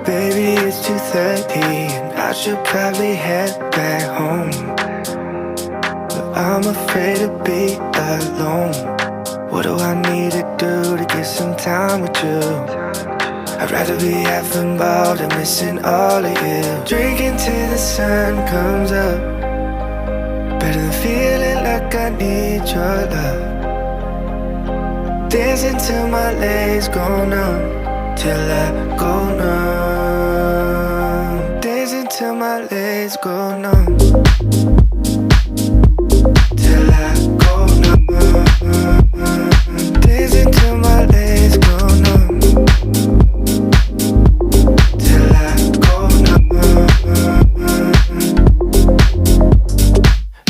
Baby, it's 2:30 and I should probably head back home, but I'm afraid to be alone. What do I need to do to get some time with you? I'd rather be half involved and missing all of you. Drinking till the sun comes up, better than feeling like I need your love. Dancing till my legs go numb, till I go numb. Dancing till my legs go numb, till I go numb. Dancing till my legs go numb, till I go numb.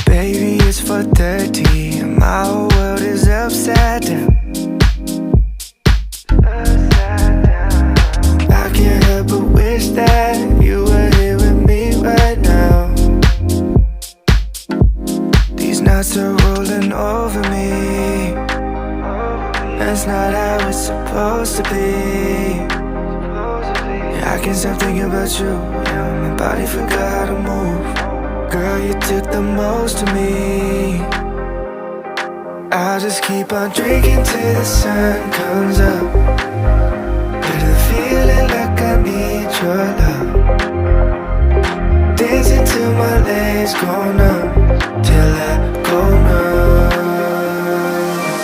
Baby, it's 4:30 and my whole world is upside down. That you were here with me right now. These nights are rolling over me. That's not how it's supposed to be. Yeah, I can't stop thinking about you. Yeah, my body forgot how to move. Girl, you took the most of me. I'll just keep on drinking till the sun comes up, better feeling like I need your love. Dancing till my legs go numb, till I go numb.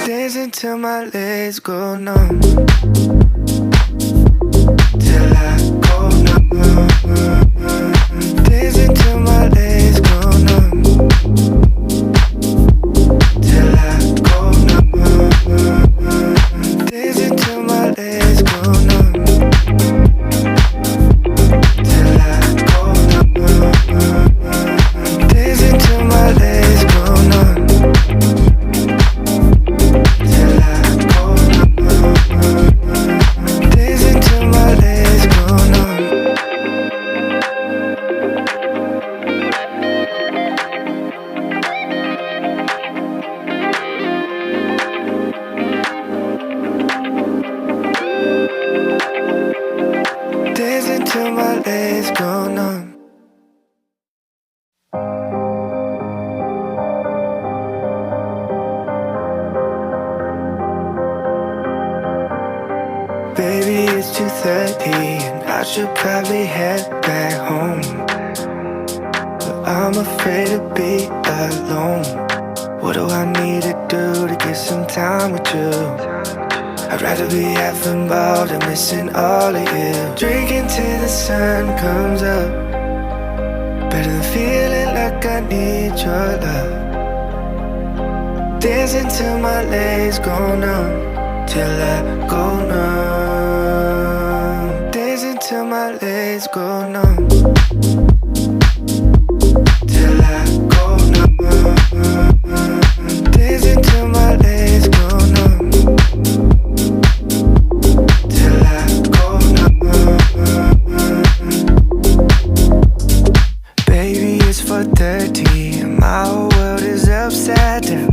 Dancing till my legs go numb, till I go numb. Dancing till my legs go numb, till I go numb. Dancing till my legs go numb. Till my legs go numb. Baby, it's 2:30 and I should probably head back home, but I'm afraid to be alone. What do I need to do to get some time with you? I'd rather be half involved and missing all of you. Drinking till the sun comes up, better than feeling like I need your love. Dancing till my legs go numb, till I go numb. Dancing till my legs go numb, till I go numb. Dancing till my legs go numb, till I go numb. Baby, it's 4:30 and my whole world is upside down.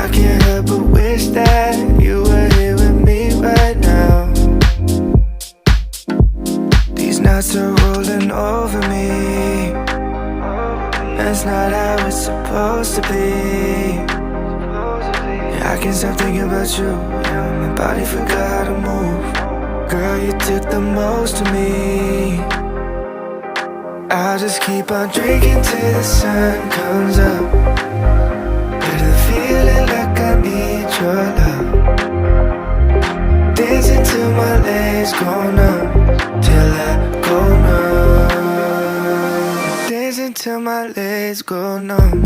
I can't help but wish that you were here with me right now. These nights are rolling over me. That's not how it's supposed to be. Yeah, I can't stop thinking about you. Yeah, my body forgot how to move. Girl, you took the most of me. I'll just keep on drinking till the sun comes up, better feeling like I need your love. Dancing till my legs go numb, till I go numb. Dancing till my legs go numb,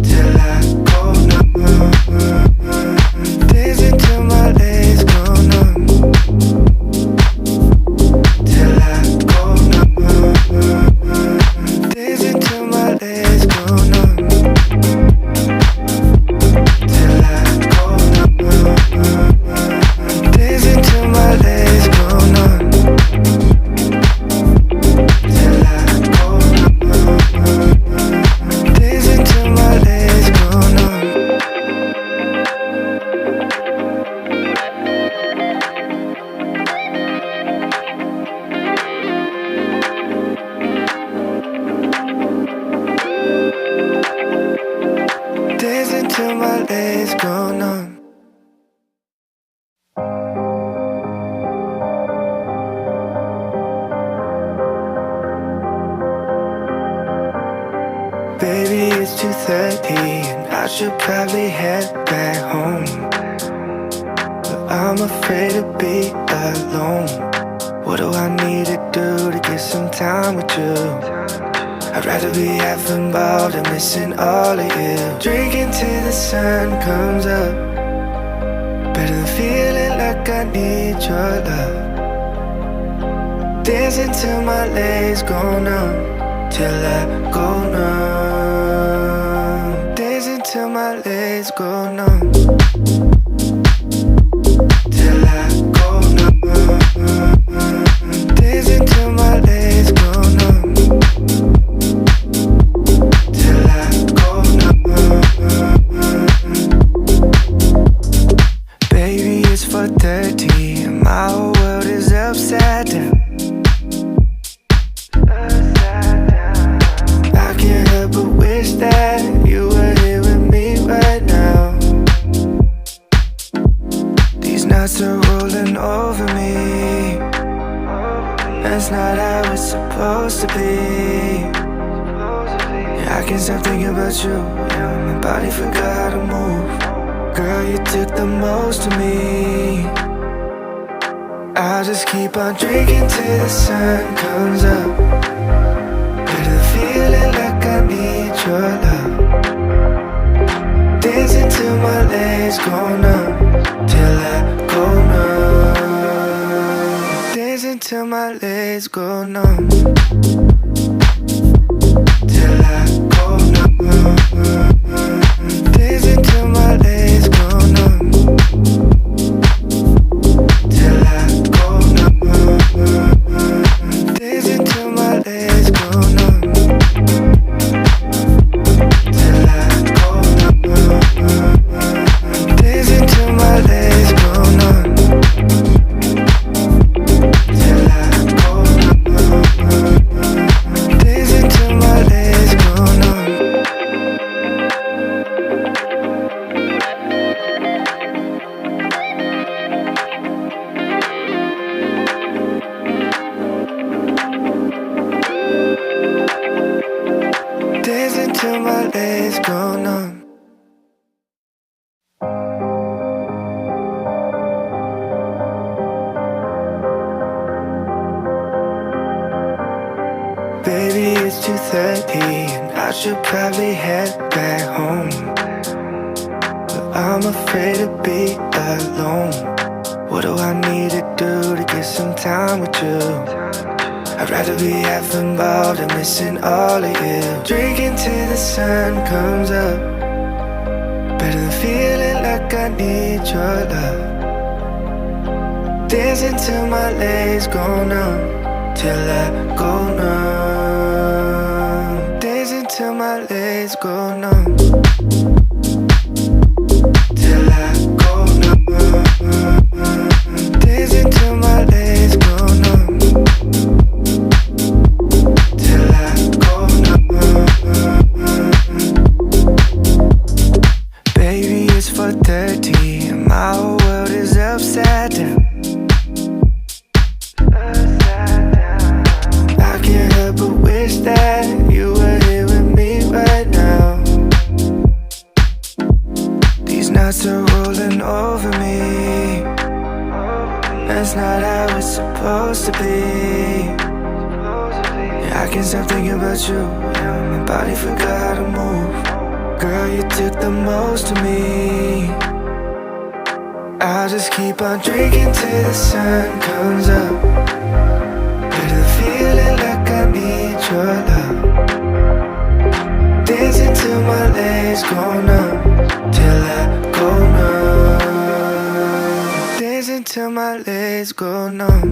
till I go numb. Dancing till my legs go numb, till I go numb. Dancing till my legs go numb, till I go numb. Dancing till my legs go numb, till 2:30 and I should probably head back home, but I'm afraid to be alone. What do I need to do to get some time with you? I'd rather be half involved and missing all of you. Drinking till the sun comes up, better than feeling like I need your love. Dancing till my legs go numb, till I go numb. Dancing till my legs go numb, till I go numb. Dancing till my legs go numb, till I go numb. Baby, it's 4:30 and my whole world is upside down. That you were here with me right now. These nights are rolling over me. That's not how it's supposed to be. Yeah, I can't stop thinking about you. Yeah, my body forgot how to move. Girl, you took the most of me. I'll just keep on drinking till the sun comes up, better feeling like I need your love. Dancing till my legs go numb, till I go numb. Dancing till my legs go numb, till I go numb. Dancing till my legs go numb, till I go numb. Dancing till my legs go numb. Dancing till my legs go numb, till I go numb. Dancing till my legs go numb. Dancing till my legs go numb. Baby, it's 2:30 and I should probably head back home, but I'm afraid to be alone. What do I need to do to get some time with you? I'd rather be half involved and missing all of you. Drinking till the sun comes up, better than feeling like I need your love. Dancing till my legs go numb, till I go numb. Dancing till my legs go numb, till I go numb. Dancing till my legs go numb, till I go numb. Baby, it's 4:30 and my whole world is upside down. I can't help but wish that you were here with me right now. These nights are rolling over me. That's not how it's supposed to be. Yeah, I can't stop thinking about you. Yeah, my body forgot how to move. Girl, you took the most of me. I'll just keep on drinking till the sun comes up, better feeling like I need your love. Dancing till my legs go numb, till I go numb. Dancing till my legs go numb.